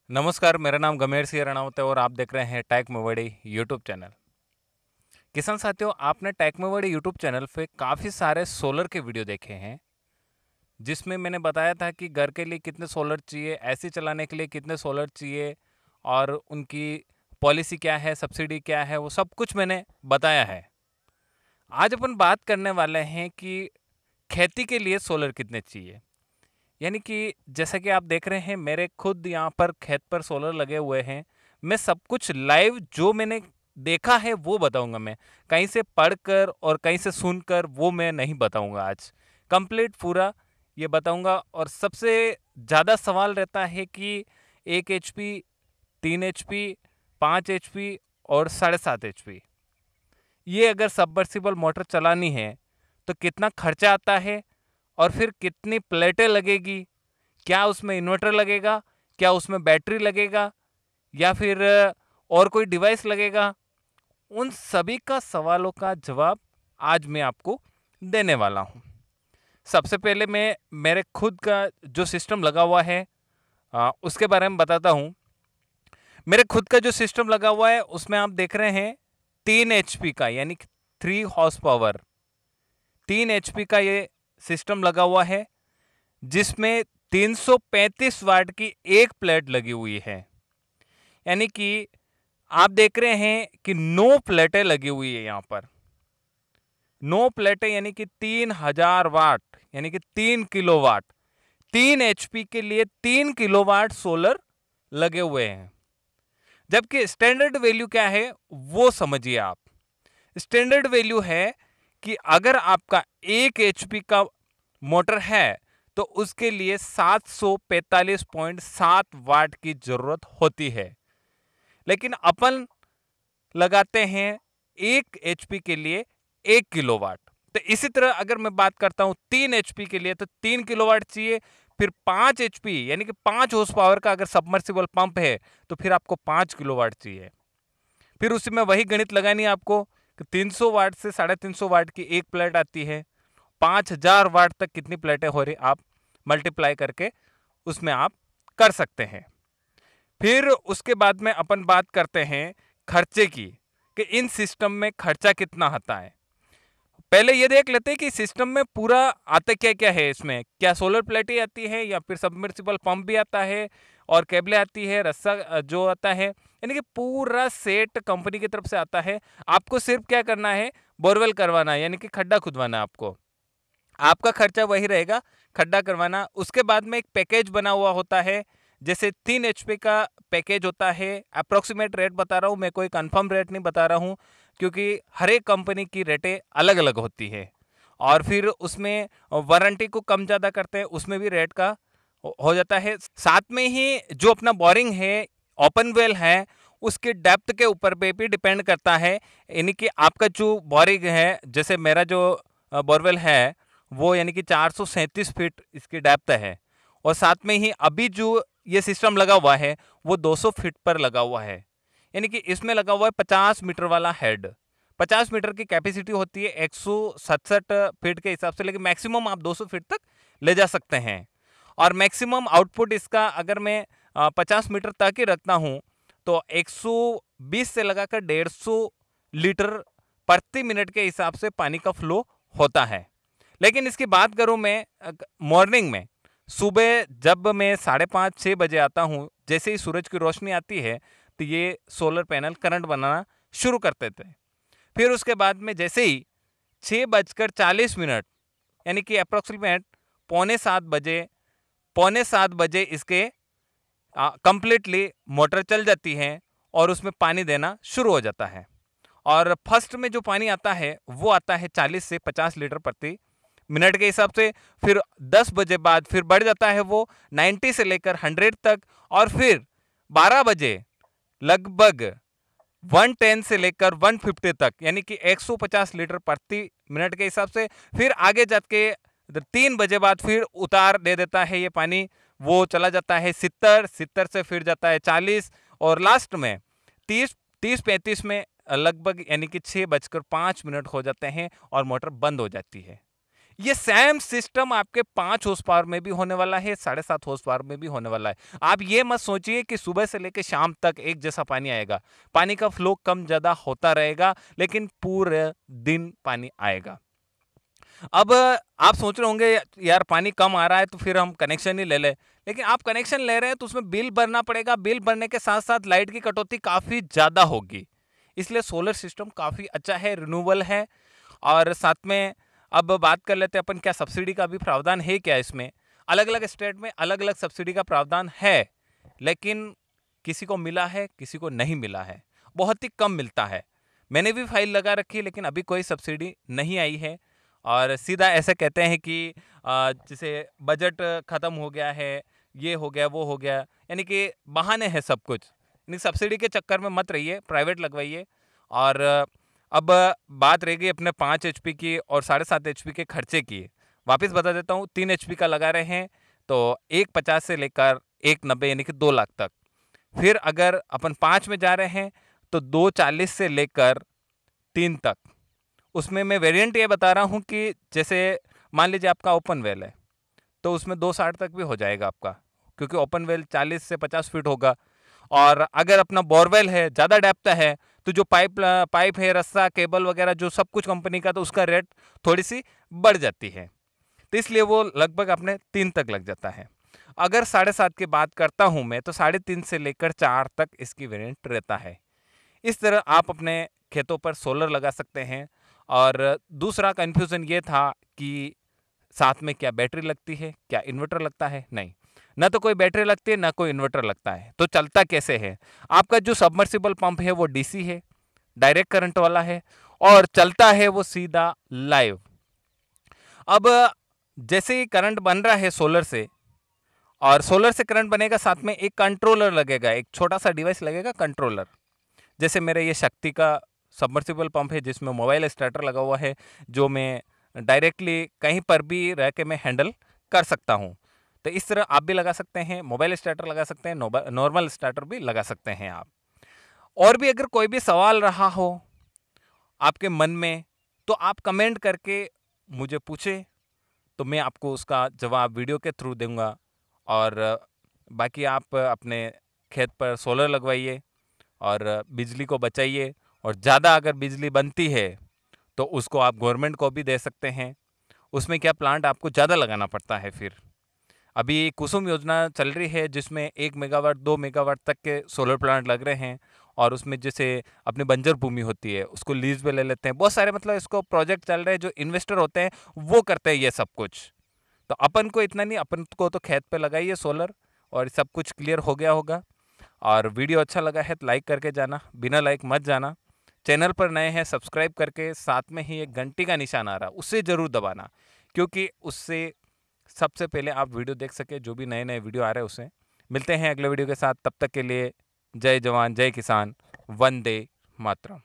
नमस्कार, मेरा नाम गमेर सिंह रणवत है और आप देख रहे हैं टेक मेवाड़ी यूट्यूब चैनल। किसान साथियों, आपने टेक मेवाड़ी यूट्यूब चैनल पे काफ़ी सारे सोलर के वीडियो देखे हैं, जिसमें मैंने बताया था कि घर के लिए कितने सोलर चाहिए, एसी चलाने के लिए कितने सोलर चाहिए और उनकी पॉलिसी क्या है, सब्सिडी क्या है, वो सब कुछ मैंने बताया है। आज अपन बात करने वाले हैं कि खेती के लिए सोलर कितने चाहिए। यानी कि जैसा कि आप देख रहे हैं, मेरे खुद यहाँ पर खेत पर सोलर लगे हुए हैं। मैं सब कुछ लाइव जो मैंने देखा है वो बताऊंगा। मैं कहीं से पढ़कर और कहीं से सुनकर वो मैं नहीं बताऊंगा। आज कंप्लीट पूरा ये बताऊंगा। और सबसे ज़्यादा सवाल रहता है कि 1 HP, 3 HP, 5 HP और 7.5 HP, ये अगर सबमर्सिबल मोटर चलानी है तो कितना खर्चा आता है और फिर कितनी प्लेटें लगेगी, क्या उसमें इन्वर्टर लगेगा, क्या उसमें बैटरी लगेगा या फिर और कोई डिवाइस लगेगा। उन सभी का सवालों का जवाब आज मैं आपको देने वाला हूं। सबसे पहले मैं मेरे खुद का जो सिस्टम लगा हुआ है उसके बारे में बताता हूं। मेरे खुद का जो सिस्टम लगा हुआ है उसमें आप देख रहे हैं 3 HP का, यानी 3 हॉर्स पावर, 3 HP का ये सिस्टम लगा हुआ है, जिसमें 335 वाट की एक प्लेट लगी हुई है। यानी कि आप देख रहे हैं कि 9 प्लेटें लगी हुई है यहाँ पर। 9 प्लेटें यानी कि 3000 वाट, यानी कि 3 किलोवाट। 3 HP के लिए 3 किलोवाट सोलर लगे हुए हैं। जबकि स्टैंडर्ड वैल्यू क्या है वो समझिए आप। स्टैंडर्ड वैल्यू है कि अगर आपका 1 HP का मोटर है तो उसके लिए 745.7 वाट की जरूरत होती है, लेकिन अपन लगाते हैं 1 HP के लिए 1 किलोवाट। तो इसी तरह अगर मैं बात करता हूं 3 HP के लिए तो 3 किलोवाट चाहिए। फिर 5 HP यानी कि 5 हॉर्स पावर का अगर सबमर्सिबल पंप है तो फिर आपको 5 किलोवाट चाहिए। फिर उसी में वही गणित लगानी है आपको कि 300 वाट से 350 वाट की एक प्लेट आती है। 5000 वाट तक कितनी प्लेटें हो रही, आप मल्टीप्लाई करके उसमें आप कर सकते हैं। फिर उसके बाद में अपन बात करते हैं खर्चे की, कि इन सिस्टम में खर्चा कितना आता है। पहले ये देख लेते हैं कि सिस्टम में पूरा आता क्या क्या है। इसमें क्या सोलर प्लेटें आती है या फिर सबमर्सिबल पंप भी आता है और केबलें आती है, रस्सा जो आता है, यानी कि पूरा सेट कंपनी की तरफ से आता है। आपको सिर्फ क्या करना है, बोरवेल करवाना है, यानी कि खड्डा खुदवाना। आपको आपका खर्चा वही रहेगा, खड्डा करवाना। उसके बाद में एक पैकेज बना हुआ होता है, जैसे 3 HP का पैकेज होता है। अप्रोक्सीमेट रेट बता रहा हूँ मैं, कोई कंफर्म रेट नहीं बता रहा हूँ, क्योंकि हर एक कंपनी की रेटें अलग अलग होती है। और फिर उसमें वारंटी को कम ज़्यादा करते हैं, उसमें भी रेट का हो जाता है। साथ में ही जो अपना बोरिंग है, ओपन वेल है, उसके डेप्थ के ऊपर पे भी डिपेंड करता है। यानी कि आपका जो बोरिंग है, जैसे मेरा जो बोरवेल है वो यानी कि 437 फीट इसकी डेप्थ है। और साथ में ही अभी जो ये सिस्टम लगा हुआ है वो 200 फीट पर लगा हुआ है। यानी कि इसमें लगा हुआ है 50 मीटर वाला हेड। 50 मीटर की कैपेसिटी होती है 167 फीट के हिसाब से, लेकिन मैक्सिमम आप 200 फीट तक ले जा सकते हैं। और मैक्सिमम आउटपुट इसका अगर मैं 50 मीटर तक ही रखता हूँ तो 120 से लगाकर 150 लीटर प्रति मिनट के हिसाब से पानी का फ्लो होता है। लेकिन इसकी बात करूं मैं मॉर्निंग में, सुबह जब मैं 5:30-6 बजे आता हूं, जैसे ही सूरज की रोशनी आती है तो ये सोलर पैनल करंट बनाना शुरू करते थे। फिर उसके बाद में जैसे ही 6:40 यानी कि अप्रोक्सीमेट पौने 7 बजे इसके कंप्लीटली मोटर चल जाती है और उसमें पानी देना शुरू हो जाता है। और फर्स्ट में जो पानी आता है वो आता है 40 से 50 लीटर प्रति मिनट के हिसाब से। फिर 10 बजे बाद फिर बढ़ जाता है वो 90 से लेकर 100 तक। और फिर 12 बजे लगभग 110 से लेकर 150 तक, यानी कि 150 लीटर प्रति मिनट के हिसाब से। फिर आगे जाके 3 बजे बाद फिर उतार दे देता है ये पानी, वो चला जाता है 70 से फिर जाता है 40 और लास्ट में 30-35 में लगभग, यानी कि 6:05 हो जाते हैं और मोटर बंद हो जाती है। ये सेम सिस्टम आपके 5 हॉर्स पावर में भी होने वाला है, 7.5 हॉर्स पावर में भी होने वाला है। आप ये मत सोचिए कि सुबह से लेकर शाम तक एक जैसा पानी आएगा। पानी का फ्लो कम ज्यादा होता रहेगा, लेकिन पूरे दिन पानी आएगा। अब आप सोच रहे होंगे यार पानी कम आ रहा है तो फिर हम कनेक्शन ही ले लें, लेकिन आप कनेक्शन ले रहे हैं तो उसमें बिल भरना पड़ेगा। बिल भरने के साथ साथ लाइट की कटौती काफी ज्यादा होगी। इसलिए सोलर सिस्टम काफी अच्छा है, रिन्यूएबल है। और साथ में अब बात कर लेते हैं अपन, क्या सब्सिडी का भी प्रावधान है क्या इसमें? अलग अलग स्टेट में अलग अलग सब्सिडी का प्रावधान है, लेकिन किसी को मिला है, किसी को नहीं मिला है, बहुत ही कम मिलता है। मैंने भी फाइल लगा रखी है, लेकिन अभी कोई सब्सिडी नहीं आई है। और सीधा ऐसे कहते हैं कि जैसे बजट खत्म हो गया है, ये हो गया, वो हो गया, यानी कि बहाने हैं सब कुछ। यानी सब्सिडी के चक्कर में मत रहिए, प्राइवेट लगवाइए। और अब बात रह गई अपने 5 एचपी की और 7.5 एचपी के खर्चे की। वापस बता देता हूँ, 3 एचपी का लगा रहे हैं तो 150 से लेकर 190 यानी कि 2 लाख तक। फिर अगर अपन 5 में जा रहे हैं तो 240 से लेकर 3 तक। उसमें मैं वेरिएंट ये बता रहा हूँ कि जैसे मान लीजिए आपका ओपन वेल है तो उसमें 260 तक भी हो जाएगा आपका, क्योंकि ओपन वेल 40 से 50 फीट होगा। और अगर अपना बोरवेल है, ज़्यादा डेप्थ है, तो जो पाइप है, रस्सा, केबल वगैरह जो सब कुछ कंपनी का, तो उसका रेट थोड़ी सी बढ़ जाती है। तो इसलिए वो लगभग अपने 3 तक लग जाता है। अगर 7.5 की बात करता हूँ मैं, तो 3.5 से लेकर 4 तक इसकी वेरिएंट रहता है। इस तरह आप अपने खेतों पर सोलर लगा सकते हैं। और दूसरा कंफ्यूजन ये था कि साथ में क्या बैटरी लगती है, क्या इन्वर्टर लगता है? नहीं, ना तो कोई बैटरी लगती है, ना कोई इन्वर्टर लगता है। तो चलता कैसे है? आपका जो सबमर्सिबल पंप है वो डीसी है, डायरेक्ट करंट वाला है, और चलता है वो सीधा लाइव। अब जैसे ही करंट बन रहा है सोलर से, और सोलर से करंट बनेगा, साथ में एक कंट्रोलर लगेगा, एक छोटा सा डिवाइस लगेगा, कंट्रोलर। जैसे मेरे ये शक्ति का सबमर्सिबल पंप है जिसमें मोबाइल स्टार्टर लगा हुआ है, जो मैं डायरेक्टली कहीं पर भी रह के मैं हैंडल कर सकता हूँ। तो इस तरह आप भी लगा सकते हैं, मोबाइल स्टार्टर लगा सकते हैं, नॉर्मल स्टार्टर भी लगा सकते हैं आप। और भी अगर कोई भी सवाल रहा हो आपके मन में, तो आप कमेंट करके मुझे पूछे, तो मैं आपको उसका जवाब वीडियो के थ्रू दूंगा। और बाकी आप अपने खेत पर सोलर लगवाइए और बिजली को बचाइए। और ज़्यादा अगर बिजली बनती है तो उसको आप गवर्नमेंट को भी दे सकते हैं। उसमें क्या, प्लांट आपको ज़्यादा लगाना पड़ता है। फिर अभी कुसुम योजना चल रही है जिसमें 1 मेगावाट 2 मेगावाट तक के सोलर प्लांट लग रहे हैं। और उसमें जैसे अपनी बंजर भूमि होती है उसको लीज पे ले लेते हैं, बहुत सारे मतलब इसको प्रोजेक्ट चल रहे हैं, जो इन्वेस्टर होते हैं वो करते हैं ये सब कुछ। तो अपन को इतना नहीं, अपन को तो खेत पे लगाइए सोलर, और सब कुछ क्लियर हो गया होगा। और वीडियो अच्छा लगा है तो लाइक करके जाना, बिना लाइक मत जाना। चैनल पर नए हैं सब्सक्राइब करके, साथ में ही एक घंटी का निशान आ रहा उससे ज़रूर दबाना, क्योंकि उससे सबसे पहले आप वीडियो देख सके, जो भी नए नए वीडियो आ रहे हैं उसे। मिलते हैं अगले वीडियो के साथ, तब तक के लिए जय जवान जय किसान, वंदे मातरम।